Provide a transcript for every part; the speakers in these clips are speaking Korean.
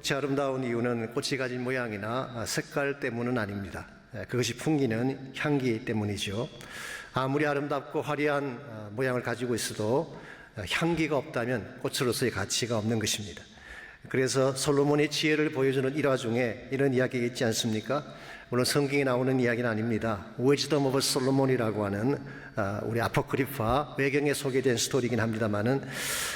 꽃이 아름다운 이유는 꽃이 가진 모양이나 색깔 때문은 아닙니다. 그것이 풍기는 향기 때문이죠. 아무리 아름답고 화려한 모양을 가지고 있어도 향기가 없다면 꽃으로서의 가치가 없는 것입니다. 그래서 솔로몬의 지혜를 보여주는 일화 중에 이런 이야기가 있지 않습니까? 물론 성경에 나오는 이야기는 아닙니다. Wisdom of Solomon이라고 하는 우리 아포크리파 외경에 소개된 스토리이긴 합니다만은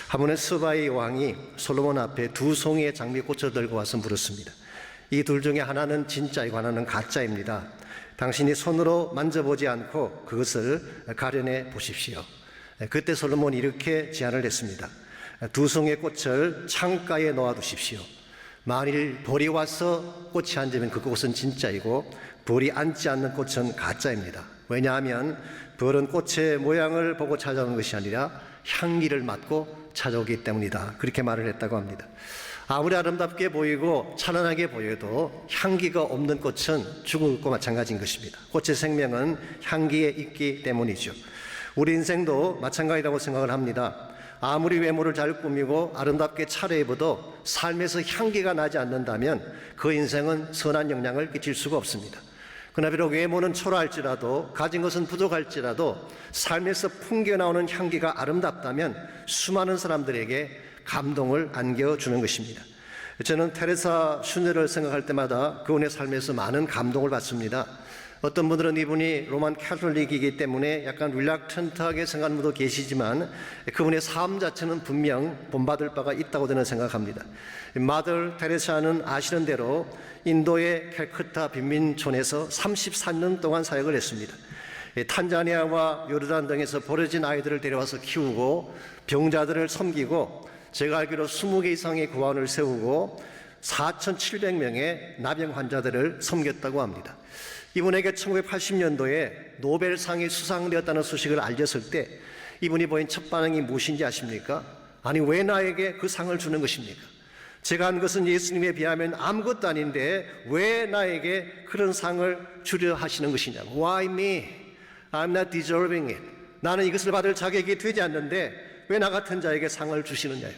한 번은 스바의 왕이 솔로몬 앞에 두 송이의 장미꽃을 들고 와서 물었습니다. 이 둘 중에 하나는 진짜이고 하나는 가짜입니다. 당신이 손으로 만져보지 않고 그것을 가려내 보십시오. 그때 솔로몬이 이렇게 제안을 했습니다. 두 송이의 꽃을 창가에 놓아두십시오. 만일 벌이 와서 꽃이 앉으면 그 꽃은 진짜이고 벌이 앉지 않는 꽃은 가짜입니다. 왜냐하면 벌은 꽃의 모양을 보고 찾아오는 것이 아니라 향기를 맡고 찾아오기 때문이다. 그렇게 말을 했다고 합니다. 아무리 아름답게 보이고 찬란하게 보여도 향기가 없는 꽃은 죽은 것과 마찬가지인 것입니다. 꽃의 생명은 향기에 있기 때문이죠. 우리 인생도 마찬가지라고 생각을 합니다. 아무리 외모를 잘 꾸미고 아름답게 차려입어도 삶에서 향기가 나지 않는다면 그 인생은 선한 영향을 끼칠 수가 없습니다. 그러나 비록 외모는 초라할지라도 가진 것은 부족할지라도 삶에서 풍겨나오는 향기가 아름답다면 수많은 사람들에게 감동을 안겨주는 것입니다. 저는 테레사 슈네를 생각할 때마다 그분의 삶에서 많은 감동을 받습니다. 어떤 분들은 이분이 로만 캐톨릭이기 때문에 약간 릴락턴트하게 생각하는 분도 계시지만 그분의 삶 자체는 분명 본받을 바가 있다고 저는 생각합니다. 마더 테레사는 아시는 대로 인도의 캘커타 빈민촌에서 34년 동안 사역을 했습니다. 탄자니아와 요르단 등에서 버려진 아이들을 데려와서 키우고 병자들을 섬기고 제가 알기로 20개 이상의 고아원을 세우고 4,700명의 나병 환자들을 섬겼다고 합니다. 이분에게 1980년도에 노벨상이 수상되었다는 소식을 알렸을 때 이분이 보인 첫 반응이 무엇인지 아십니까? 아니, 왜 나에게 그 상을 주는 것입니까? 제가 한 것은 예수님에 비하면 아무것도 아닌데 왜 나에게 그런 상을 주려 하시는 것이냐고. Why me? I'm not deserving it. 나는 이것을 받을 자격이 되지 않는데 왜 나 같은 자에게 상을 주시느냐요.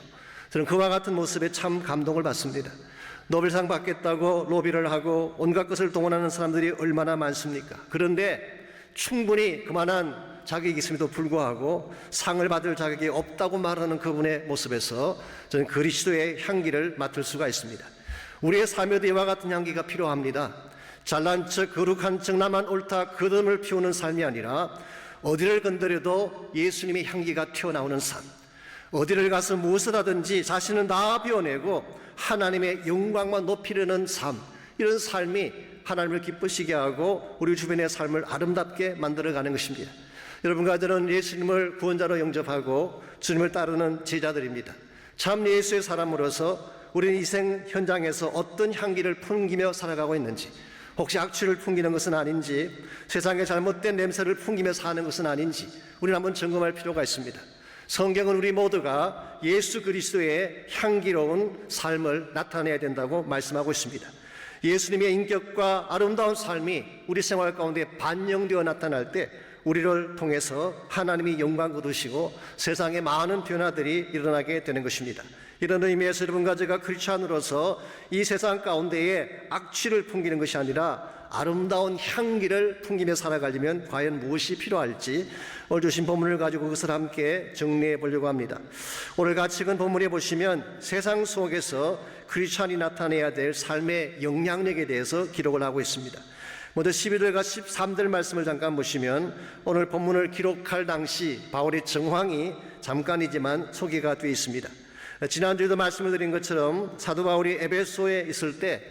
저는 그와 같은 모습에 참 감동을 받습니다. 노벨상 받겠다고 로비를 하고 온갖 것을 동원하는 사람들이 얼마나 많습니까? 그런데 충분히 그만한 자격이 있음에도 불구하고 상을 받을 자격이 없다고 말하는 그분의 모습에서 저는 그리스도의 향기를 맡을 수가 있습니다. 우리의 삶에도 이와 같은 향기가 필요합니다. 잘난 척 거룩한 척 나만 옳다 그름을 피우는 삶이 아니라 어디를 건드려도 예수님의 향기가 튀어나오는 삶, 어디를 가서 무엇을 하든지 자신은 다 비워내고 하나님의 영광만 높이려는 삶, 이런 삶이 하나님을 기쁘시게 하고 우리 주변의 삶을 아름답게 만들어가는 것입니다. 여러분과 저는 예수님을 구원자로 영접하고 주님을 따르는 제자들입니다. 참 예수의 사람으로서 우리는 이생 현장에서 어떤 향기를 풍기며 살아가고 있는지, 혹시 악취를 풍기는 것은 아닌지, 세상의 잘못된 냄새를 풍기며 사는 것은 아닌지 우리는 한번 점검할 필요가 있습니다. 성경은 우리 모두가 예수 그리스도의 향기로운 삶을 나타내야 된다고 말씀하고 있습니다. 예수님의 인격과 아름다운 삶이 우리 생활 가운데 반영되어 나타날 때 우리를 통해서 하나님이 영광 거두시고 세상에 많은 변화들이 일어나게 되는 것입니다. 이런 의미에서 여러분과 제가 크리스찬으로서 이 세상 가운데에 악취를 풍기는 것이 아니라 아름다운 향기를 풍기며 살아가려면 과연 무엇이 필요할지 오늘 주신 본문을 가지고 그것을 함께 정리해 보려고 합니다. 오늘 같이 읽은 본문에 보시면 세상 속에서 크리스찬이 나타내야 될 삶의 영향력에 대해서 기록을 하고 있습니다. 먼저 11절과 13절 말씀을 잠깐 보시면 오늘 본문을 기록할 당시 바울의 정황이 잠깐이지만 소개가 되어 있습니다. 지난주에도 말씀을 드린 것처럼 사도 바울이 에베소에 있을 때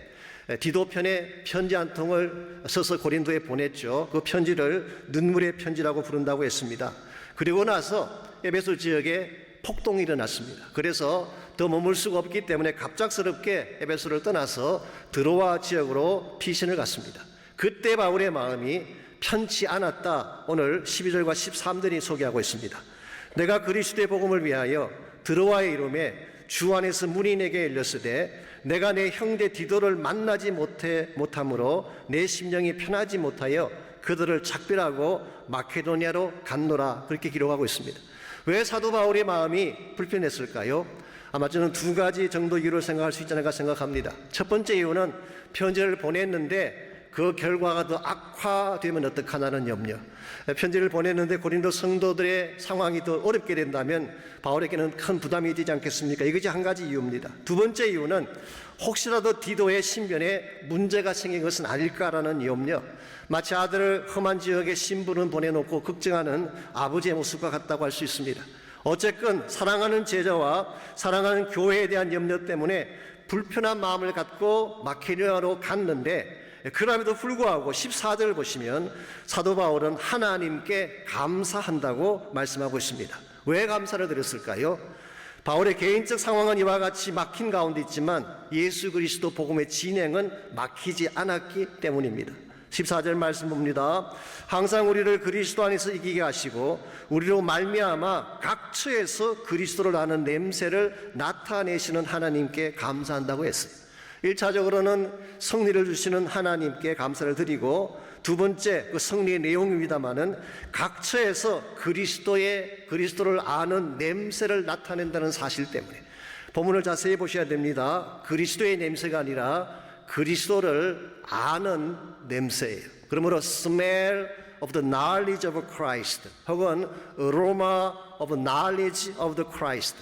디도편에 편지 한 통을 써서 고린도에 보냈죠. 그 편지를 눈물의 편지라고 부른다고 했습니다. 그리고 나서 에베소 지역에 폭동이 일어났습니다. 그래서 더 머물 수가 없기 때문에 갑작스럽게 에베소를 떠나서 드로아 지역으로 피신을 갔습니다. 그때 바울의 마음이 편치 않았다. 오늘 12절과 13절이 소개하고 있습니다. 내가 그리스도의 복음을 위하여 드로아의 이름에 주 안에서 문이 내게 열렸으되 내가 내 형제 디도를 만나지 못함으로 내 심령이 편하지 못하여 그들을 작별하고 마케도니아로 갔노라. 그렇게 기록하고 있습니다. 왜 사도 바울의 마음이 불편했을까요? 아마 저는 두 가지 정도 이유를 생각할 수 있지 않을까 생각합니다. 첫 번째 이유는 편지를 보냈는데 그 결과가 더 악화되면 어떡하나는 염려. 편지를 보냈는데 고린도 성도들의 상황이 더 어렵게 된다면 바울에게는 큰 부담이 되지 않겠습니까? 이것이 한 가지 이유입니다. 두 번째 이유는 혹시라도 디도의 신변에 문제가 생긴 것은 아닐까라는 염려. 마치 아들을 험한 지역에 신부는 보내놓고 걱정하는 아버지의 모습과 같다고 할 수 있습니다. 어쨌건 사랑하는 제자와 사랑하는 교회에 대한 염려 때문에 불편한 마음을 갖고 마케도니아로 갔는데, 그럼에도 불구하고 14절을 보시면 사도 바울은 하나님께 감사한다고 말씀하고 있습니다. 왜 감사를 드렸을까요? 바울의 개인적 상황은 이와 같이 막힌 가운데 있지만 예수 그리스도 복음의 진행은 막히지 않았기 때문입니다. 14절 말씀 봅니다. 항상 우리를 그리스도 안에서 이기게 하시고 우리로 말미암아 각 처에서 그리스도를 아는 냄새를 나타내시는 하나님께 감사한다고 했어요. 1차적으로는 승리를 주시는 하나님께 감사를 드리고, 두 번째 그 승리의 내용입니다마는 각 처에서 그리스도를 아는 냄새를 나타낸다는 사실 때문에 본문을 자세히 보셔야 됩니다. 그리스도의 냄새가 아니라 그리스도를 아는 냄새예요. 그러므로 smell of the knowledge of Christ 혹은 aroma of knowledge of the Christ,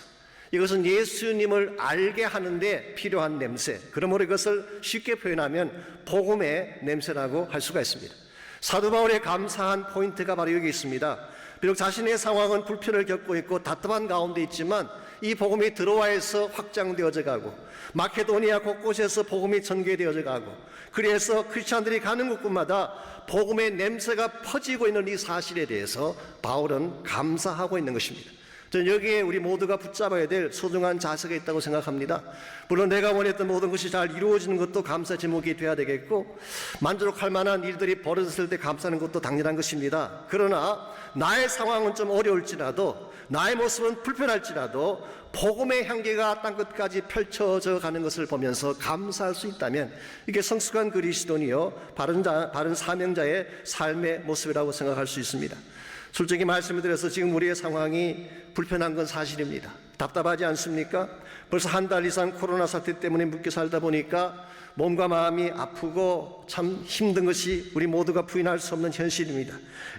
이것은 예수님을 알게 하는데 필요한 냄새. 그러므로 이것을 쉽게 표현하면 복음의 냄새라고 할 수가 있습니다. 사도 바울의 감사한 포인트가 바로 여기 있습니다. 비록 자신의 상황은 불편을 겪고 있고 답답한 가운데 있지만 이 복음이 드로아에서 확장되어져 가고 마케도니아 곳곳에서 복음이 전개되어져 가고, 그래서 크리스찬들이 가는 곳곳마다 복음의 냄새가 퍼지고 있는 이 사실에 대해서 바울은 감사하고 있는 것입니다. 저는 여기에 우리 모두가 붙잡아야 될 소중한 자세가 있다고 생각합니다. 물론 내가 원했던 모든 것이 잘 이루어지는 것도 감사 제목이 돼야 되겠고, 만족할 만한 일들이 벌어졌을 때 감사하는 것도 당연한 것입니다. 그러나 나의 상황은 좀 어려울지라도, 나의 모습은 불편할지라도 복음의 향기가 땅끝까지 펼쳐져 가는 것을 보면서 감사할 수 있다면 이게 성숙한 그리스도인이요 바른 사명자의 삶의 모습이라고 생각할 수 있습니다. 솔직히 말씀을 드려서 지금 우리의 상황이 불편한 건 사실입니다. 답답하지 않습니까? 벌써 한 달 이상 코로나 사태 때문에 묶여 살다 보니까 몸과 마음이 아프고 참 힘든 것이 우리 모두가 부인할 수 없는 현실입니다.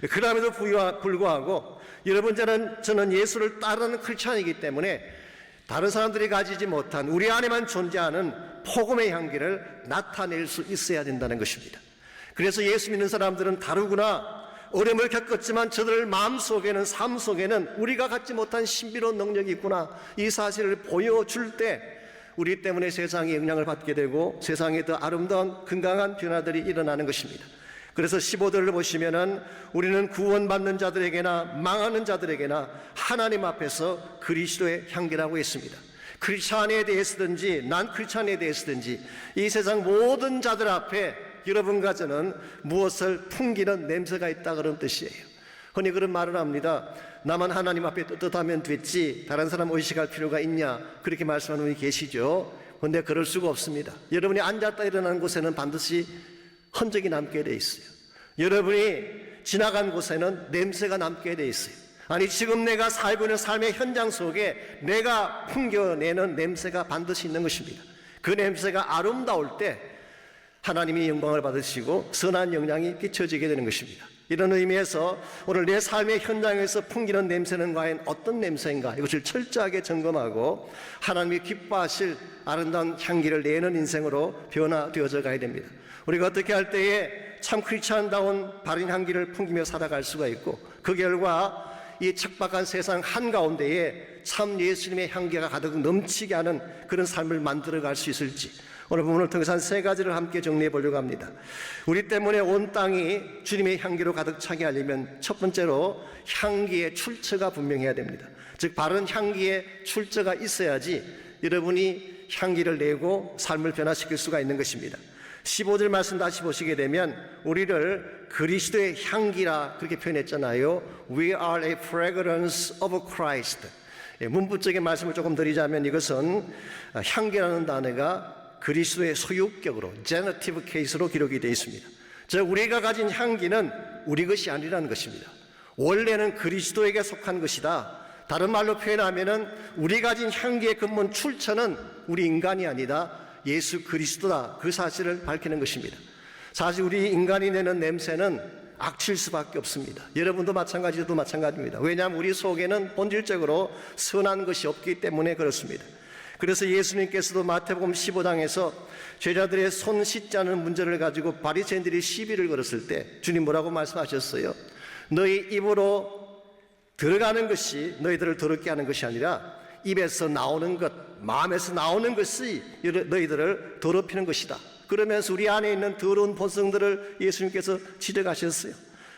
그럼에도 불구하고 여러분, 저는 예수를 따르는 크리스찬이기 때문에 다른 사람들이 가지지 못한 우리 안에만 존재하는 복음의 향기를 나타낼 수 있어야 된다는 것입니다. 그래서 예수 믿는 사람들은 다르구나, 어려움을 겪었지만 저들 마음속에는, 삶 속에는 우리가 갖지 못한 신비로운 능력이 있구나, 이 사실을 보여줄 때 우리 때문에 세상에 영향을 받게 되고 세상에 더 아름다운 건강한 변화들이 일어나는 것입니다. 그래서 15절을 보시면은 우리는 구원받는 자들에게나 망하는 자들에게나 하나님 앞에서 그리스도의 향기라고 했습니다. 크리스찬에 대해서든지 난 크리스찬에 대해서든지 이 세상 모든 자들 앞에 여러분과 저는 무엇을 풍기는 냄새가 있다, 그런 뜻이에요. 흔히 그런 말을 합니다. 나만 하나님 앞에 떳떳하면 됐지 다른 사람 의식할 필요가 있냐, 그렇게 말씀하는 분이 계시죠. 그런데 그럴 수가 없습니다. 여러분이 앉았다 일어나는 곳에는 반드시 흔적이 남게 돼 있어요. 여러분이 지나간 곳에는 냄새가 남게 돼 있어요. 아니, 지금 내가 살고 있는 삶의 현장 속에 내가 풍겨내는 냄새가 반드시 있는 것입니다. 그 냄새가 아름다울 때 하나님이 영광을 받으시고 선한 영향이 비춰지게 되는 것입니다. 이런 의미에서 오늘 내 삶의 현장에서 풍기는 냄새는 과연 어떤 냄새인가, 이것을 철저하게 점검하고 하나님이 기뻐하실 아름다운 향기를 내는 인생으로 변화되어져 가야 됩니다. 우리가 어떻게 할 때에 참 크리스찬다운 바른 향기를 풍기며 살아갈 수가 있고, 그 결과 이 척박한 세상 한가운데에 참 예수님의 향기가 가득 넘치게 하는 그런 삶을 만들어갈 수 있을지, 오늘 부분을 통해서 한 세 가지를 함께 정리해 보려고 합니다. 우리 때문에 온 땅이 주님의 향기로 가득 차게 하려면 첫 번째로 향기의 출처가 분명해야 됩니다. 즉 바른 향기의 출처가 있어야지 여러분이 향기를 내고 삶을 변화시킬 수가 있는 것입니다. 15절 말씀 다시 보시게 되면 우리를 그리스도의 향기라 그렇게 표현했잖아요. We are a fragrance of Christ. 문부적인 말씀을 조금 드리자면 이것은 향기라는 단어가 그리스도의 소유격으로 제너티브 케이스로 기록이 되어 있습니다. 즉 우리가 가진 향기는 우리 것이 아니라는 것입니다. 원래는 그리스도에게 속한 것이다. 다른 말로 표현하면은 우리 가진 향기의 근본 출처는 우리 인간이 아니다 예수 그리스도다, 그 사실을 밝히는 것입니다. 사실 우리 인간이 내는 냄새는 악취일 수밖에 없습니다. 여러분도 마찬가지, 저도 마찬가지입니다. 왜냐하면 우리 속에는 본질적으로 선한 것이 없기 때문에 그렇습니다. 그래서 예수님께서도 마태복음 15장에서 제자들의 손 씻지 않은 문제를 가지고 바리새인들이 시비를 걸었을 때 주님 뭐라고 말씀하셨어요? 너희 입으로 들어가는 것이 너희들을 더럽게 하는 것이 아니라 입에서 나오는 것, 마음에서 나오는 것이 너희들을 더럽히는 것이다. 그러면서 우리 안에 있는 더러운 본성들을 예수님께서 지적하셨어요.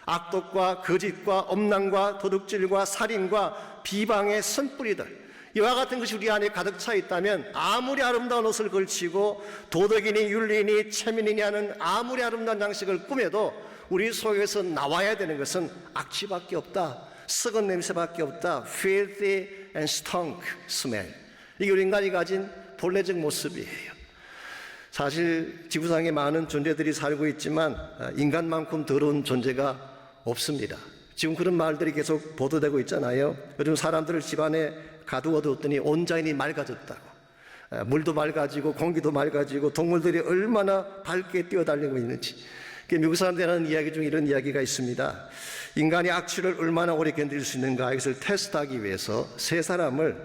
악독과 거짓과 엄난과 도둑질과 살인과 비방의 선뿌리들, 이와 같은 것이 우리 안에 가득 차 있다면 아무리 아름다운 옷을 걸치고 도덕이니 윤리니 체면이니 하는 아무리 아름다운 장식을 꾸며도 우리 속에서 나와야 되는 것은 악취밖에 없다, 썩은 냄새밖에 없다. filthy and stunk smell. 이게 우리 인간이 가진 본래적 모습이에요. 사실 지구상에 많은 존재들이 살고 있지만 인간만큼 더러운 존재가 없습니다. 지금 그런 말들이 계속 보도되고 있잖아요. 요즘 사람들을 집안에 가두어두었더니 온자인이 맑아졌다고. 물도 맑아지고 공기도 맑아지고 동물들이 얼마나 밝게 뛰어다니고 있는지. 미국 사람들이 하는 이야기 중에 이런 이야기가 있습니다. 인간이 악취를 얼마나 오래 견딜 수 있는가, 이것을 테스트하기 위해서 세 사람을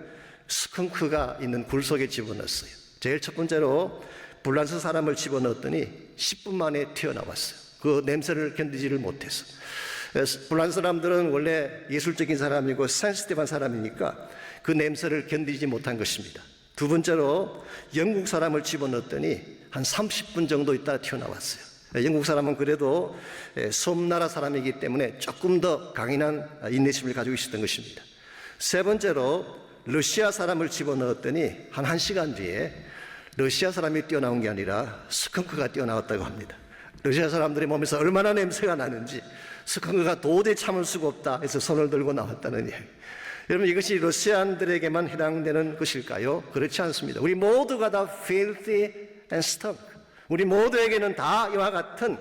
스컹크가 있는 굴 속에 집어넣었어요. 제일 첫 번째로 불란서 사람을 집어넣었더니 10분 만에 튀어나왔어요. 그 냄새를 견디지를 못해서. 불란서 사람들은 원래 예술적인 사람이고 센시티브한 사람이니까 그 냄새를 견디지 못한 것입니다. 두 번째로 영국 사람을 집어넣었더니 한 30분 정도 있다가 튀어나왔어요. 영국 사람은 그래도 섬나라 사람이기 때문에 조금 더 강인한 인내심을 가지고 있었던 것입니다. 세 번째로 러시아 사람을 집어넣었더니 한 1시간 뒤에 러시아 사람이 뛰어나온 게 아니라 스컹크가 뛰어나왔다고 합니다. 러시아 사람들의 몸에서 얼마나 냄새가 나는지 스컹크가 도저히 참을 수가 없다 해서 손을 들고 나왔다는 이야기. 여러분, 이것이 러시아인들에게만 해당되는 것일까요? 그렇지 않습니다. 우리 모두가 다 filthy and stunk. 우리 모두에게는 다 이와 같은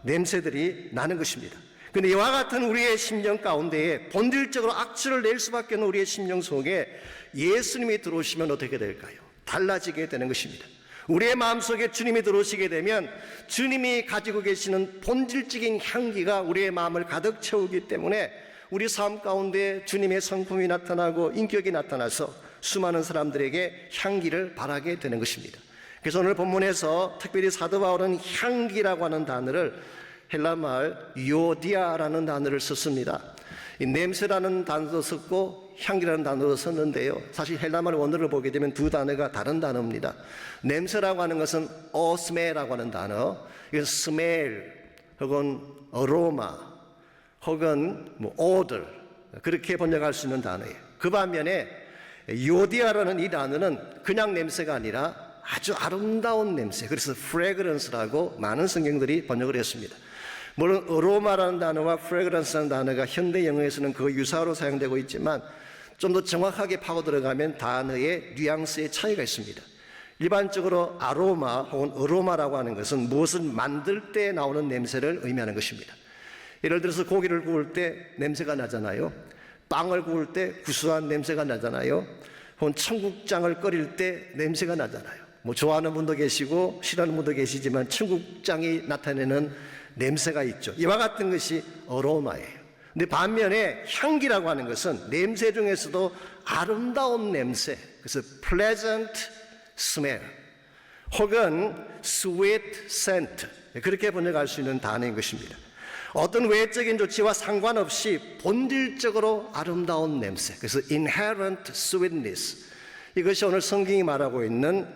냄새들이 나는 것입니다. 그런데 이와 같은 우리의 심령 가운데에 본질적으로 악취를 낼 수밖에 없는 우리의 심령 속에 예수님이 들어오시면 어떻게 될까요? 달라지게 되는 것입니다. 우리의 마음속에 주님이 들어오시게 되면 주님이 가지고 계시는 본질적인 향기가 우리의 마음을 가득 채우기 때문에 우리 삶 가운데 주님의 성품이 나타나고 인격이 나타나서 수많은 사람들에게 향기를 바라게 되는 것입니다. 그래서 오늘 본문에서 특별히 사도 바울은 향기라고 하는 단어를 헬라말 요디아라는 단어를 썼습니다. 이 냄새라는 단어도 썼고 향기라는 단어도 썼는데요, 사실 헬라말 원어를 보게 되면 두 단어가 다른 단어입니다. 냄새라고 하는 것은 오스메라고 하는 단어, 이건 스멜 혹은 어로마 혹은 오들, 그렇게 번역할 수 있는 단어예요. 그 반면에 요디아라는 이 단어는 그냥 냄새가 아니라 아주 아름다운 냄새, 그래서 fragrance라고 많은 성경들이 번역을 했습니다. 물론 어로마라는 단어와 fragrance라는 단어가 현대 영어에서는 그 유사어로 사용되고 있지만 좀 더 정확하게 파고 들어가면 단어의 뉘앙스의 차이가 있습니다. 일반적으로 아로마 혹은 어로마라고 하는 것은 무엇을 만들 때 나오는 냄새를 의미하는 것입니다. 예를 들어서 고기를 구울 때 냄새가 나잖아요. 빵을 구울 때 구수한 냄새가 나잖아요. 혹은 청국장을 끓일 때 냄새가 나잖아요. 좋아하는 분도 계시고 싫어하는 분도 계시지만 청국장이 나타내는 냄새가 있죠. 이와 같은 것이 어로마예요. 근데 반면에 향기라고 하는 것은 냄새 중에서도 아름다운 냄새, 그래서 pleasant smell 혹은 sweet scent, 그렇게 번역할 수 있는 단어인 것입니다. 어떤 외적인 조치와 상관없이 본질적으로 아름다운 냄새, 그래서 inherent sweetness, 이것이 오늘 성경이 말하고 있는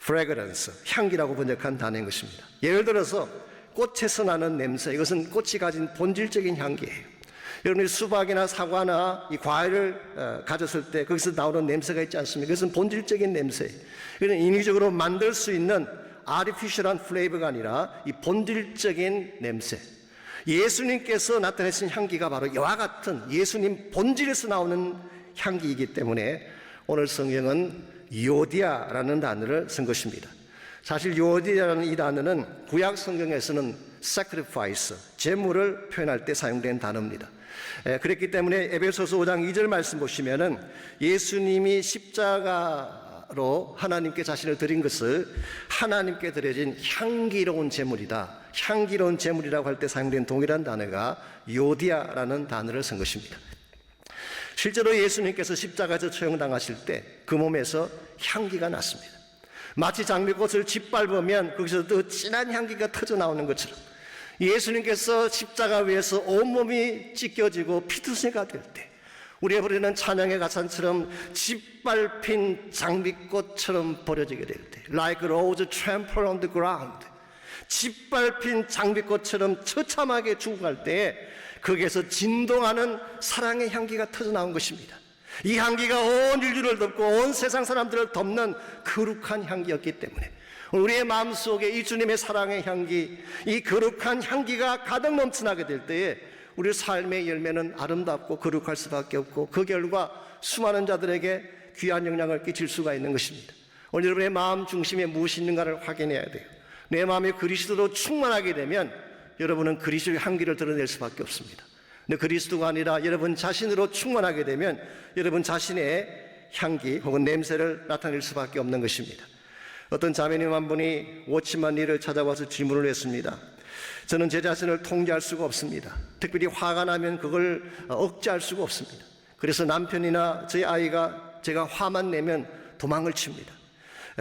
fragrance, 향기라고 번역한 단어인 것입니다. 예를 들어서 꽃에서 나는 냄새, 이것은 꽃이 가진 본질적인 향기예요. 여러분이 수박이나 사과나 이 과일을 가졌을 때 거기서 나오는 냄새가 있지 않습니까? 그것은 본질적인 냄새예요. 이건 인위적으로 만들 수 있는 아티피셜한 플레이버가 아니라 이 본질적인 냄새. 예수님께서 나타내신 향기가 바로 이와 같은 예수님 본질에서 나오는 향기이기 때문에 오늘 성경은 요디아라는 단어를 쓴 것입니다. 사실 요디아라는 이 단어는 구약 성경에서는 sacrifice, 제물을 표현할 때 사용된 단어입니다. 그랬기 때문에 에베소서 5장 2절 말씀 보시면은 예수님이 십자가로 하나님께 자신을 드린 것을 하나님께 드려진 향기로운 제물이다. 향기로운 제물이라고 할 때 사용된 동일한 단어가 요디아라는 단어를 쓴 것입니다. 실제로 예수님께서 십자가에서 처형당하실 때 그 몸에서 향기가 났습니다. 마치 장미꽃을 짓밟으면 거기서 더 진한 향기가 터져 나오는 것처럼 예수님께서 십자가 위에서 온몸이 찢겨지고 피투성이가 될 때 우리가 부르는 찬양의 가사처럼 짓밟힌 장미꽃처럼 버려지게 될 때 Like a rose trampled on the ground, 짓밟힌 장미꽃처럼 처참하게 죽어갈 때 거기에서 진동하는 사랑의 향기가 터져 나온 것입니다. 이 향기가 온 인류를 덮고 온 세상 사람들을 덮는 거룩한 향기였기 때문에 우리의 마음속에 이 주님의 사랑의 향기, 이 거룩한 향기가 가득 넘쳐나게 될 때에 우리 삶의 열매는 아름답고 거룩할 수밖에 없고 그 결과 수많은 자들에게 귀한 영향을 끼칠 수가 있는 것입니다. 오늘 여러분의 마음 중심에 무엇이 있는가를 확인해야 돼요. 내 마음이 그리스도로 충만하게 되면 여러분은 그리스도의 향기를 드러낼 수밖에 없습니다. 근데 그리스도가 아니라 여러분 자신으로 충만하게 되면 여러분 자신의 향기 혹은 냄새를 나타낼 수밖에 없는 것입니다. 어떤 자매님 한 분이 워치만 일을 찾아와서 질문을 했습니다. 저는 제 자신을 통제할 수가 없습니다. 특별히 화가 나면 그걸 억제할 수가 없습니다. 그래서 남편이나 저희 아이가 제가 화만 내면 도망을 칩니다.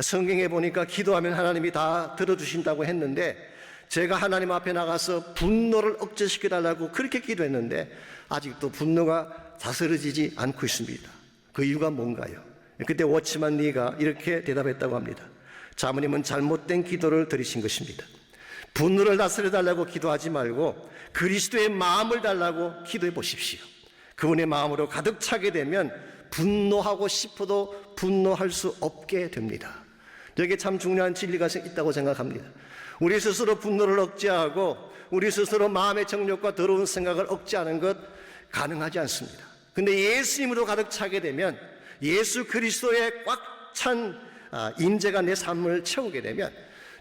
성경에 보니까 기도하면 하나님이 다 들어주신다고 했는데 제가 하나님 앞에 나가서 분노를 억제시켜달라고 그렇게 기도했는데 아직도 분노가 다스려지지 않고 있습니다. 그 이유가 뭔가요? 그때 워치만 리가 이렇게 대답했다고 합니다. 자모님은 잘못된 기도를 드리신 것입니다. 분노를 다스려달라고 기도하지 말고 그리스도의 마음을 달라고 기도해 보십시오. 그분의 마음으로 가득 차게 되면 분노하고 싶어도 분노할 수 없게 됩니다. 여기에 참 중요한 진리가 있다고 생각합니다. 우리 스스로 분노를 억제하고 우리 스스로 마음의 정욕과 더러운 생각을 억제하는 것 가능하지 않습니다. 근데 예수님으로 가득 차게 되면 예수 그리스도의 꽉 찬 임재가 내 삶을 채우게 되면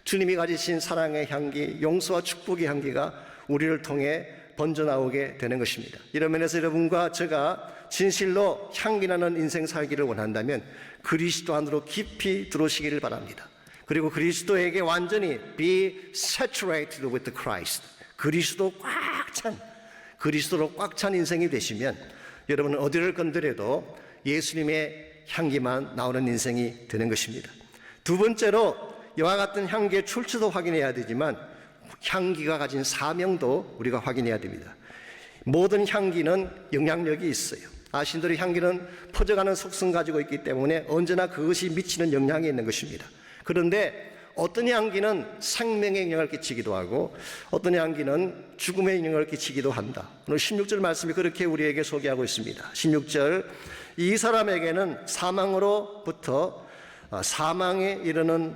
주님이 가지신 사랑의 향기, 용서와 축복의 향기가 우리를 통해 번져나오게 되는 것입니다. 이런 면에서 여러분과 제가 진실로 향기나는 인생 살기를 원한다면 그리스도 안으로 깊이 들어오시기를 바랍니다. 그리고 그리스도에게 완전히 be saturated with Christ, 그리스도로 꽉 찬 인생이 되시면 여러분은 어디를 건드려도 예수님의 향기만 나오는 인생이 되는 것입니다. 두 번째로 이와 같은 향기의 출처도 확인해야 되지만 향기가 가진 사명도 우리가 확인해야 됩니다. 모든 향기는 영향력이 있어요. 신들의 향기는 퍼져가는 속성 가지고 있기 때문에 언제나 그것이 미치는 영향이 있는 것입니다. 그런데 어떤 향기는 생명에 영향을 끼치기도 하고 어떤 향기는 죽음에 영향을 끼치기도 한다. 오늘 16절 말씀이 그렇게 우리에게 소개하고 있습니다. 16절, 이 사람에게는 사망으로부터 사망에 이르는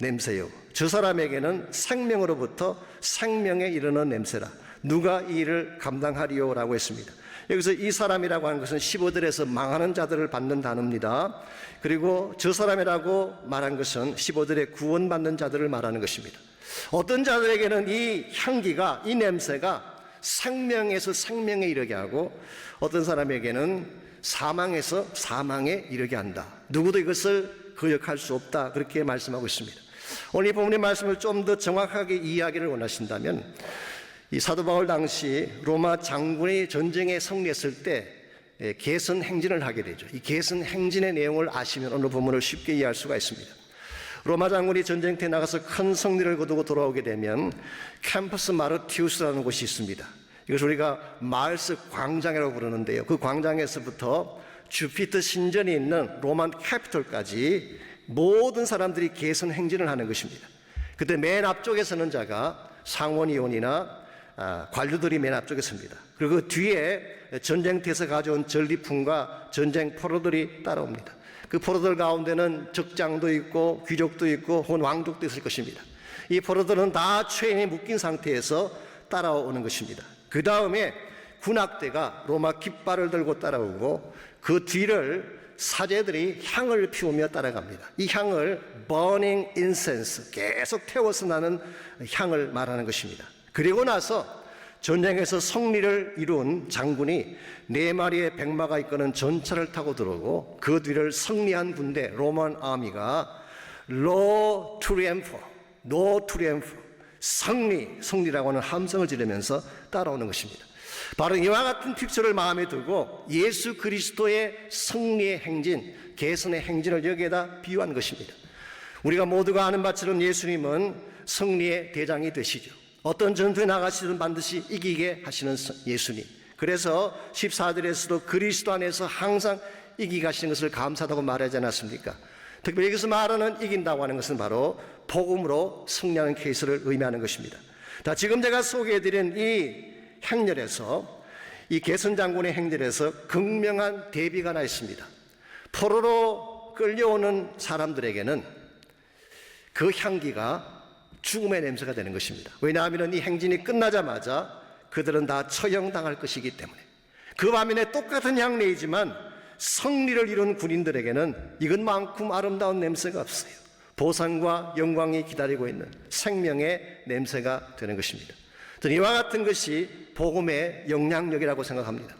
냄새요, 저 사람에게는 생명으로부터 생명에 이르는 냄새라. 누가 이 일을 감당하리요? 라고 했습니다. 여기서 이 사람이라고 하는 것은 15절에서 망하는 자들을 받는 단어입니다. 그리고 저 사람이라고 말한 것은 15절에 구원받는 자들을 말하는 것입니다. 어떤 자들에게는 이 향기가, 이 냄새가 생명에서 생명에 이르게 하고 어떤 사람에게는 사망에서 사망에 이르게 한다. 누구도 이것을 거역할 수 없다. 그렇게 말씀하고 있습니다. 오늘 이 본문의 말씀을 좀 더 정확하게 이해하기를 원하신다면 이 사도 바울 당시 로마 장군이 전쟁에 승리했을 때 개선 행진을 하게 되죠. 이 개선 행진의 내용을 아시면 오늘 본문을 쉽게 이해할 수가 있습니다. 로마 장군이 전쟁터에 나가서 큰 승리를 거두고 돌아오게 되면 캠퍼스 마르티우스라는 곳이 있습니다. 이것을 우리가 마을스 광장이라고 부르는데요. 그 광장에서부터 주피터 신전이 있는 로만 캐피톨까지 모든 사람들이 개선 행진을 하는 것입니다. 그때 맨 앞쪽에 서는 자가 상원의원이나 관료들이 맨 앞쪽에 섭니다. 그리고 그 뒤에 전쟁터에서 가져온 전리품과 전쟁 포로들이 따라옵니다. 그 포로들 가운데는 적장도 있고 귀족도 있고 혹은 왕족도 있을 것입니다. 이 포로들은 다 체인에 묶인 상태에서 따라오는 것입니다. 그 다음에 군악대가 로마 깃발을 들고 따라오고 그 뒤를 사제들이 향을 피우며 따라갑니다. 이 향을 burning incense, 계속 태워서 나는 향을 말하는 것입니다. 그리고 나서 전쟁에서 승리를 이룬 장군이 4마리의 백마가 이끄는 전차를 타고 들어오고 그 뒤를 승리한 군대 로만 아미가 No Triumph, No Triumph, 승리라고 하는 함성을 지르면서 따라오는 것입니다. 바로 이와 같은 픽처를 마음에 두고 예수 그리스도의 승리의 행진, 개선의 행진을 여기에다 비유한 것입니다. 우리가 모두가 아는 바처럼 예수님은 승리의 대장이 되시죠. 어떤 전투에 나가시든 반드시 이기게 하시는 예수님. 그래서 14절에서도 그리스도 안에서 항상 이기게 하시는 것을 감사하다고 말하지 않았습니까? 특별히 여기서 말하는 이긴다고 하는 것은 바로 복음으로 승리하는 케이스를 의미하는 것입니다. 자, 지금 제가 소개해드린 이 행렬에서, 이 개선장군의 행렬에서 극명한 대비가 하나 있습니다. 포로로 끌려오는 사람들에게는 그 향기가 죽음의 냄새가 되는 것입니다. 왜냐하면 이 행진이 끝나자마자 그들은 다 처형당할 것이기 때문에. 그 반면에 똑같은 향내이지만 승리를 이룬 군인들에게는 이것만큼 아름다운 냄새가 없어요. 보상과 영광이 기다리고 있는 생명의 냄새가 되는 것입니다. 저는 이와 같은 것이 복음의 영향력이라고 생각합니다.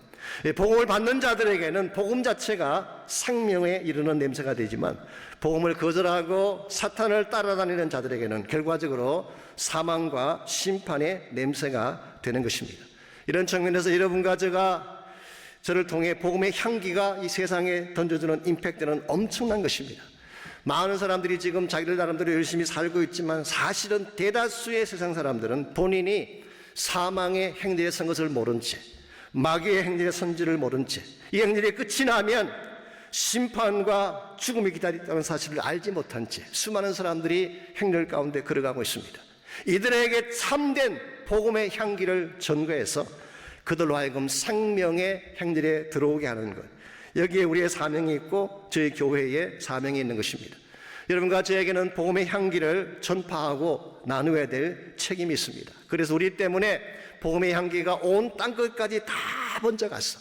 복음을 받는 자들에게는 복음 자체가 생명에 이르는 냄새가 되지만 복음을 거절하고 사탄을 따라다니는 자들에게는 결과적으로 사망과 심판의 냄새가 되는 것입니다. 이런 측면에서 여러분과 저를 통해 복음의 향기가 이 세상에 던져주는 임팩트는 엄청난 것입니다. 많은 사람들이 지금 자기들 나름대로 열심히 살고 있지만 사실은 대다수의 세상 사람들은 본인이 사망의 행렬에 선 것을 모른 채, 마귀의 행렬에 선지를 모른 채, 이 행렬이 끝이 나면 심판과 죽음이 기다린다는 사실을 알지 못한 채 수많은 사람들이 행렬 가운데 걸어가고 있습니다. 이들에게 참된 복음의 향기를 전거해서 그들로 하여금 생명의 행렬에 들어오게 하는 것, 여기에 우리의 사명이 있고 저희 교회의 사명이 있는 것입니다. 여러분과 저에게는 복음의 향기를 전파하고 나누어야 될 책임이 있습니다. 그래서 우리 때문에 복음의 향기가 온 땅끝까지 다 번져갔어.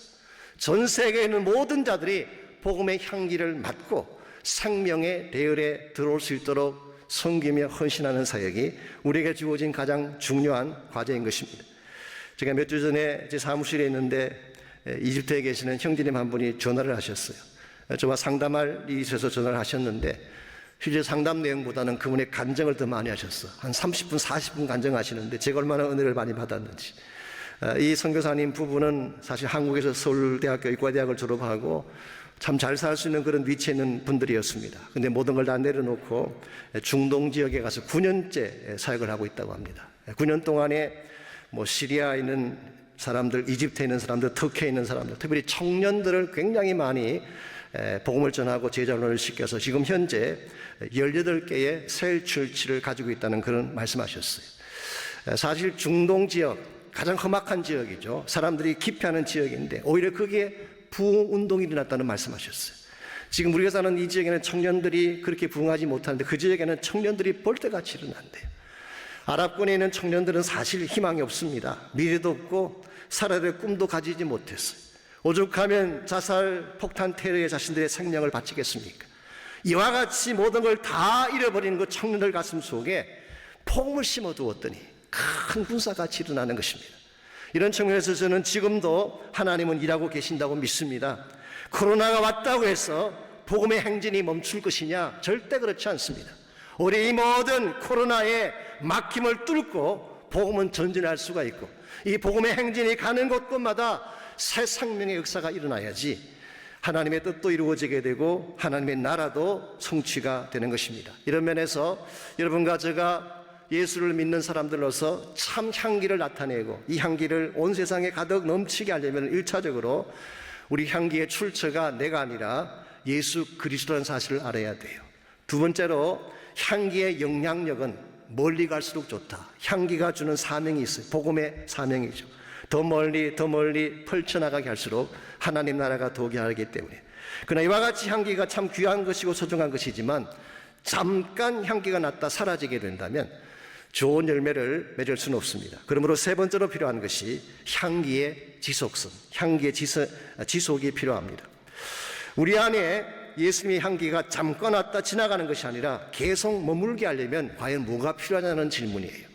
전 세계에 있는 모든 자들이 복음의 향기를 맡고 생명의 대열에 들어올 수 있도록 섬기며 헌신하는 사역이 우리에게 주어진 가장 중요한 과제인 것입니다. 제가 몇 주 전에 제 사무실에 있는데 이집트에 계시는 형제님 한 분이 전화를 하셨어요. 저와 상담할 일이 있어서 전화를 하셨는데 실제 상담 내용보다는 그분의 간증을 더 많이 하셨어. 한 30분, 40분 간증하시는데 제가 얼마나 은혜를 많이 받았는지. 이 선교사님 부부는 사실 한국에서 서울대학교 의과대학을 졸업하고 참 잘 살 수 있는 그런 위치에 있는 분들이었습니다. 근데 모든 걸 다 내려놓고 중동 지역에 가서 9년째 사역을 하고 있다고 합니다. 9년 동안에 시리아에 있는 사람들, 이집트에 있는 사람들, 터키에 있는 사람들, 특별히 청년들을 굉장히 많이 복음을 전하고 제자훈련을 시켜서 지금 현재 18개의 셀처치를 가지고 있다는 그런 말씀하셨어요. 사실 중동 지역, 가장 험악한 지역이죠. 사람들이 기피하는 지역인데 오히려 거기에 부흥운동이 일어났다는 말씀하셨어요. 지금 우리가 사는 이 지역에는 청년들이 그렇게 부흥하지 못하는데 그 지역에는 청년들이 벌떼같이 일어난대요. 아랍권에 있는 청년들은 사실 희망이 없습니다. 미래도 없고 살아야 될 꿈도 가지지 못했어요. 오죽하면 자살, 폭탄, 테러에 자신들의 생명을 바치겠습니까? 이와 같이 모든 걸 다 잃어버리는 그 청년들 가슴 속에 복음을 심어두었더니 큰 군사같이 일어나는 것입니다. 이런 측면에서 저는 지금도 하나님은 일하고 계신다고 믿습니다. 코로나가 왔다고 해서 복음의 행진이 멈출 것이냐? 절대 그렇지 않습니다. 우리 이 모든 코로나의 막힘을 뚫고 복음은 전진할 수가 있고 이 복음의 행진이 가는 곳곳마다 새 생명의 역사가 일어나야지 하나님의 뜻도 이루어지게 되고 하나님의 나라도 성취가 되는 것입니다. 이런 면에서 여러분과 제가 예수를 믿는 사람들로서 참 향기를 나타내고 이 향기를 온 세상에 가득 넘치게 하려면 1차적으로 우리 향기의 출처가 내가 아니라 예수 그리스도라는 사실을 알아야 돼요. 두 번째로 향기의 영향력은 멀리 갈수록 좋다. 향기가 주는 사명이 있어요. 복음의 사명이죠. 더 멀리 펼쳐나가게 할수록 하나님 나라가 더욱이 하기 때문에. 그러나 이와 같이 향기가 참 귀한 것이고 소중한 것이지만 잠깐 향기가 났다 사라지게 된다면 좋은 열매를 맺을 수는 없습니다. 그러므로 세 번째로 필요한 것이 향기의 지속성, 향기의 지속이 필요합니다. 우리 안에 예수님의 향기가 잠깐 왔다 지나가는 것이 아니라 계속 머물게 하려면 과연 뭐가 필요하냐는 질문이에요.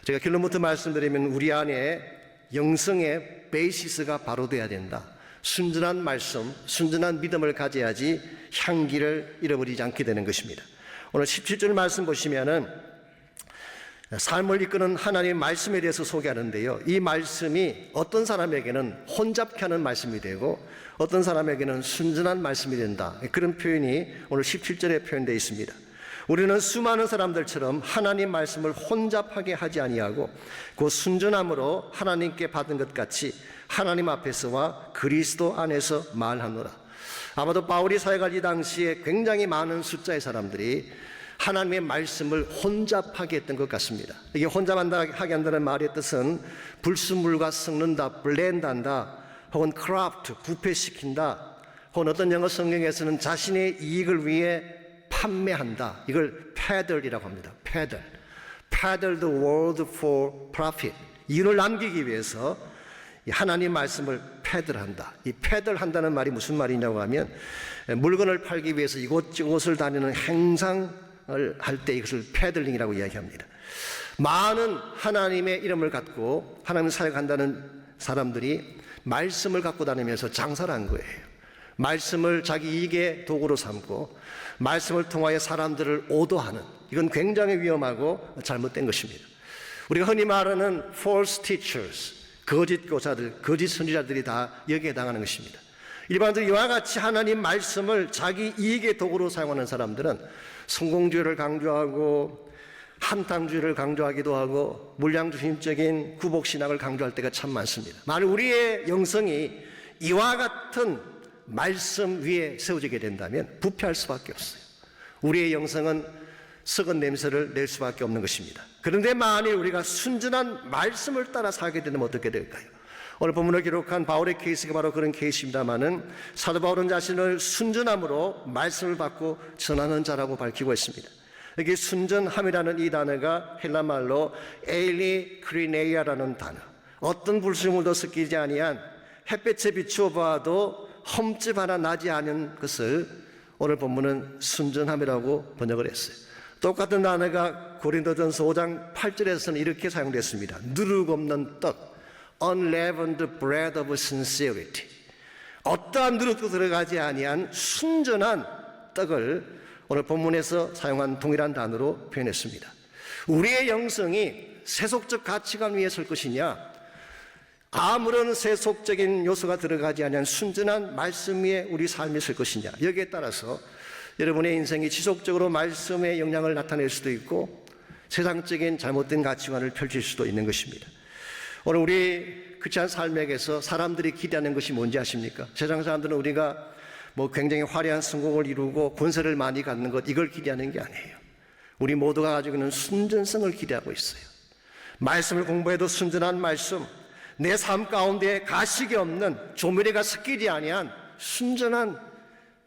제가 결론부터 말씀드리면 우리 안에 영성의 베이시스가 바로 돼야 된다. 순전한 말씀, 순전한 믿음을 가져야지 향기를 잃어버리지 않게 되는 것입니다. 오늘 17절 말씀 보시면은 삶을 이끄는 하나님의 말씀에 대해서 소개하는데요. 이 말씀이 어떤 사람에게는 혼잡케 하는 말씀이 되고 어떤 사람에게는 순전한 말씀이 된다. 그런 표현이 오늘 17절에 표현되어 있습니다. 우리는 수많은 사람들처럼 하나님 말씀을 혼잡하게 하지 아니하고 그 순전함으로 하나님께 받은 것 같이 하나님 앞에서와 그리스도 안에서 말하노라. 아마도 바울이 사역할 이 당시에 굉장히 많은 숫자의 사람들이 하나님의 말씀을 혼잡하게 했던 것 같습니다. 이게 혼잡하게 한다는 말의 뜻은 불순물과 섞는다, 블렌드한다, 혹은 크라프트, 부패시킨다, 혹은 어떤 영어 성경에서는 자신의 이익을 위해 판매한다. 이걸 peddle이라고 합니다. peddle the word for profit. 이윤을 남기기 위해서 하나님 말씀을 peddle한다. 이 peddle한다는 말이 무슨 말이냐고 하면 물건을 팔기 위해서 이곳저곳을 다니는 행상을 할 때 이것을 peddling이라고 이야기합니다. 많은 하나님의 이름을 갖고 하나님을 사역한다는 사람들이 말씀을 갖고 다니면서 장사를 한 거예요. 말씀을 자기 이익의 도구로 삼고 말씀을 통하여 사람들을 오도하는, 이건 굉장히 위험하고 잘못된 것입니다. 우리가 흔히 말하는 false teachers, 거짓 교사들, 거짓 선지자들이 다 여기에 해당하는 것입니다. 일반적으로 이와 같이 하나님 말씀을 자기 이익의 도구로 사용하는 사람들은 성공주의를 강조하고 한탕주의를 강조하기도 하고 물량주의적인 구복신앙을 강조할 때가 참 많습니다. 만약 우리의 영성이 이와 같은 말씀 위에 세워지게 된다면 부패할 수밖에 없어요. 우리의 영성은 썩은 냄새를 낼 수밖에 없는 것입니다. 그런데 만일 우리가 순전한 말씀을 따라 살게 되면 어떻게 될까요? 오늘 본문을 기록한 바울의 케이스가 바로 그런 케이스입니다마는 사도 바울은 자신을 순전함으로 말씀을 받고 전하는 자라고 밝히고 있습니다. 여기 순전함이라는 이 단어가 헬라말로 에일리 크리네이아라는 단어, 어떤 불순물도 섞이지 아니한 햇볕에 비추어 봐도 흠집 하나 나지 않은 것을 오늘 본문은 순전함이라고 번역을 했어요. 똑같은 단어가 고린도전서 5장 8절에서는 이렇게 사용됐습니다. 누룩 없는 떡, unleavened bread of sincerity. 어떠한 누룩도 들어가지 아니한 순전한 떡을 오늘 본문에서 사용한 동일한 단어로 표현했습니다. 우리의 영성이 세속적 가치관 위에 설 것이냐, 아무런 세속적인 요소가 들어가지 않은 순전한 말씀 위에 우리 삶이 설 것이냐, 여기에 따라서 여러분의 인생이 지속적으로 말씀의 영향을 나타낼 수도 있고 세상적인 잘못된 가치관을 펼칠 수도 있는 것입니다. 오늘 우리 크리스찬 삶에게서 사람들이 기대하는 것이 뭔지 아십니까? 세상 사람들은 우리가 굉장히 화려한 성공을 이루고 권세를 많이 갖는 것, 이걸 기대하는 게 아니에요. 우리 모두가 가지고 있는 순전성을 기대하고 있어요. 말씀을 공부해도 순전한 말씀, 내 삶 가운데 가식이 없는, 조미료가 섞이지 아니한 순전한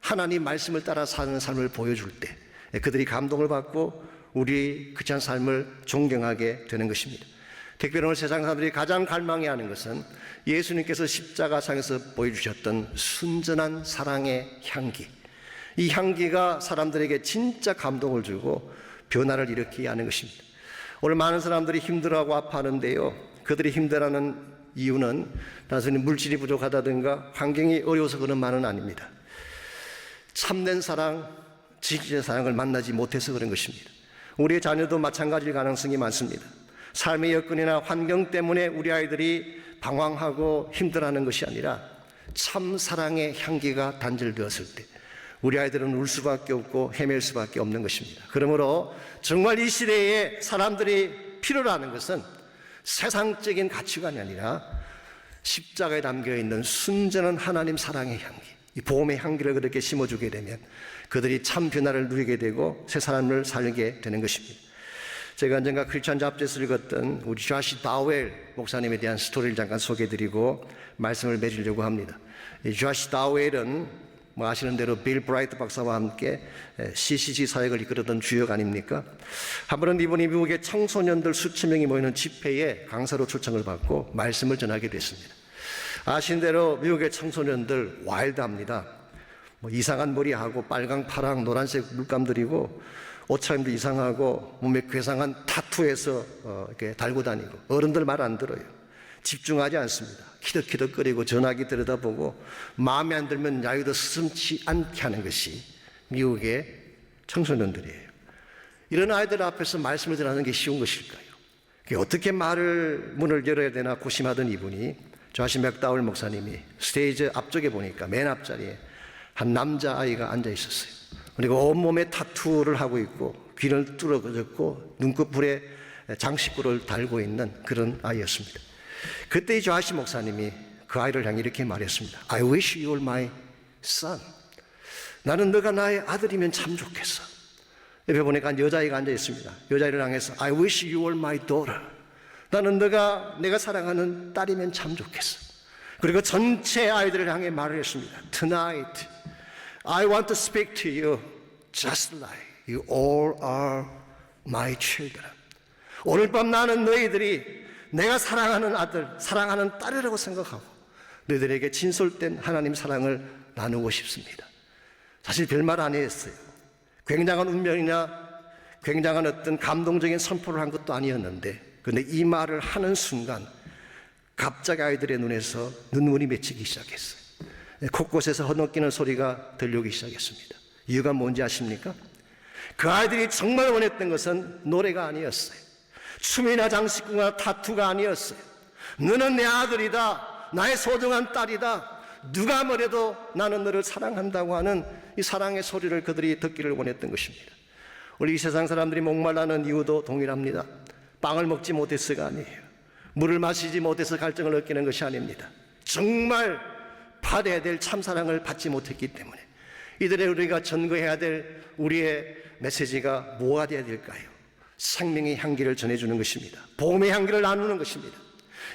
하나님 말씀을 따라 사는 삶을 보여줄 때 그들이 감동을 받고 우리 크리스찬 삶을 존경하게 되는 것입니다. 특별히 오늘 세상 사람들이 가장 갈망해하는 것은 예수님께서 십자가상에서 보여주셨던 순전한 사랑의 향기, 이 향기가 사람들에게 진짜 감동을 주고 변화를 일으키게 하는 것입니다. 오늘 많은 사람들이 힘들어하고 아파하는데요, 그들이 힘들어하는 이유는 단순히 물질이 부족하다든가 환경이 어려워서 그런 말은 아닙니다. 참된 사랑, 진실의 사랑을 만나지 못해서 그런 것입니다. 우리의 자녀도 마찬가지일 가능성이 많습니다. 삶의 여건이나 환경 때문에 우리 아이들이 방황하고 힘들어하는 것이 아니라 참 사랑의 향기가 단절되었을 때 우리 아이들은 울 수밖에 없고 헤맬 수밖에 없는 것입니다. 그러므로 정말 이 시대에 사람들이 필요로 하는 것은 세상적인 가치관이 아니라 십자가에 담겨있는 순전한 하나님 사랑의 향기, 이 복음의 향기를 그렇게 심어주게 되면 그들이 참 변화를 누리게 되고 새 삶을 살게 되는 것입니다. 제가 언젠가 크리스찬 잡지에서 읽었던 우리 조시 다웰 목사님에 대한 스토리를 잠깐 소개해드리고 말씀을 맺으려고 합니다. 이 조시 다웰은 아시는 대로 빌 브라이트 박사와 함께 CCC 사역을 이끌었던 주역 아닙니까? 한 번은 이분이 미국의 청소년들 수천 명이 모이는 집회에 강사로 초청을 받고 말씀을 전하게 됐습니다. 아시는 대로 미국의 청소년들 와일드합니다. 뭐 이상한 머리하고 빨강, 파랑, 노란색 물감들이고 옷차림도 이상하고 몸에 괴상한 타투해서 이렇게 달고 다니고 어른들 말 안 들어요. 집중하지 않습니다. 키득키득거리고 전화기 들여다보고 마음에 안 들면 야유도 스슴치 않게 하는 것이 미국의 청소년들이에요. 이런 아이들 앞에서 말씀을 전하는 게 쉬운 것일까요? 어떻게 문을 열어야 되나 고심하던 이분이 조시 맥다울 목사님이 스테이지 앞쪽에 보니까 맨 앞자리에 한 남자아이가 앉아 있었어요. 그리고 온몸에 타투를 하고 있고 귀를 뚫어졌고 눈꺼풀에 장식구를 달고 있는 그런 아이였습니다. 그때 조시 목사님이 그 아이를 향해 이렇게 말했습니다. I wish you were my son. 나는 너가 나의 아들이면 참 좋겠어. 옆에 보니까 여자아이가 앉아 있습니다. 여자아이를 향해서 I wish you were my daughter. 나는 내가 사랑하는 딸이면 참 좋겠어. 그리고 전체 아이들을 향해 말을 했습니다. Tonight, I want to speak to you just like you all are my children. 오늘 밤 나는 너희들이 내가 사랑하는 아들, 사랑하는 딸이라고 생각하고 너희들에게 진솔된 하나님 사랑을 나누고 싶습니다. 사실 별말 안 했어요. 굉장한 운명이나 굉장한 어떤 감동적인 선포를 한 것도 아니었는데 그런데 이 말을 하는 순간 갑자기 아이들의 눈에서 눈물이 맺히기 시작했어요. 곳곳에서 흐느끼는 소리가 들려오기 시작했습니다. 이유가 뭔지 아십니까? 그 아이들이 정말 원했던 것은 노래가 아니었어요. 춤이나 장식구나 타투가 아니었어요. 너는 내 아들이다. 나의 소중한 딸이다. 누가 뭐래도 나는 너를 사랑한다고 하는 이 사랑의 소리를 그들이 듣기를 원했던 것입니다. 우리 이 세상 사람들이 목말라는 이유도 동일합니다. 빵을 먹지 못해서가 아니에요. 물을 마시지 못해서 갈증을 느끼는 것이 아닙니다. 정말 받아야 될 참사랑을 받지 못했기 때문에 이들의 우리가 전거해야 될 우리의 메시지가 뭐가 되어야 될까요? 생명의 향기를 전해주는 것입니다. 복음의 향기를 나누는 것입니다.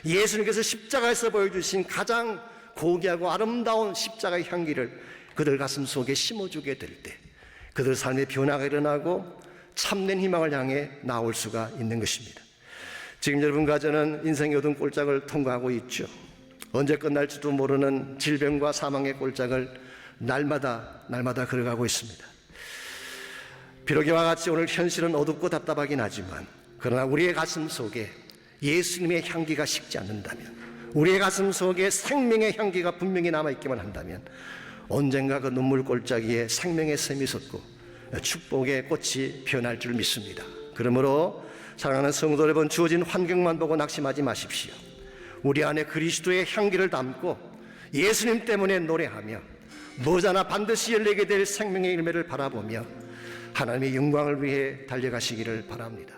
예수님께서 십자가에서 보여주신 가장 고귀하고 아름다운 십자가의 향기를 그들 가슴 속에 심어주게 될 때 그들 삶의 변화가 일어나고 참된 희망을 향해 나올 수가 있는 것입니다. 지금 여러분과 저는 인생의 어두운 꼴짝을 통과하고 있죠. 언제 끝날지도 모르는 질병과 사망의 꼴짝을 날마다 걸어가고 있습니다. 비록 이와 같이 오늘 현실은 어둡고 답답하긴 하지만 그러나 우리의 가슴 속에 예수님의 향기가 식지 않는다면 우리의 가슴 속에 생명의 향기가 분명히 남아있기만 한다면 언젠가 그 눈물 골짜기에 생명의 샘이 솟고 축복의 꽃이 피어날 줄 믿습니다. 그러므로 사랑하는 성도 여러분, 주어진 환경만 보고 낙심하지 마십시오. 우리 안에 그리스도의 향기를 담고 예수님 때문에 노래하며 머지않아 반드시 열리게 될 생명의 열매를 바라보며 하나님의 영광을 위해 달려가시기를 바랍니다.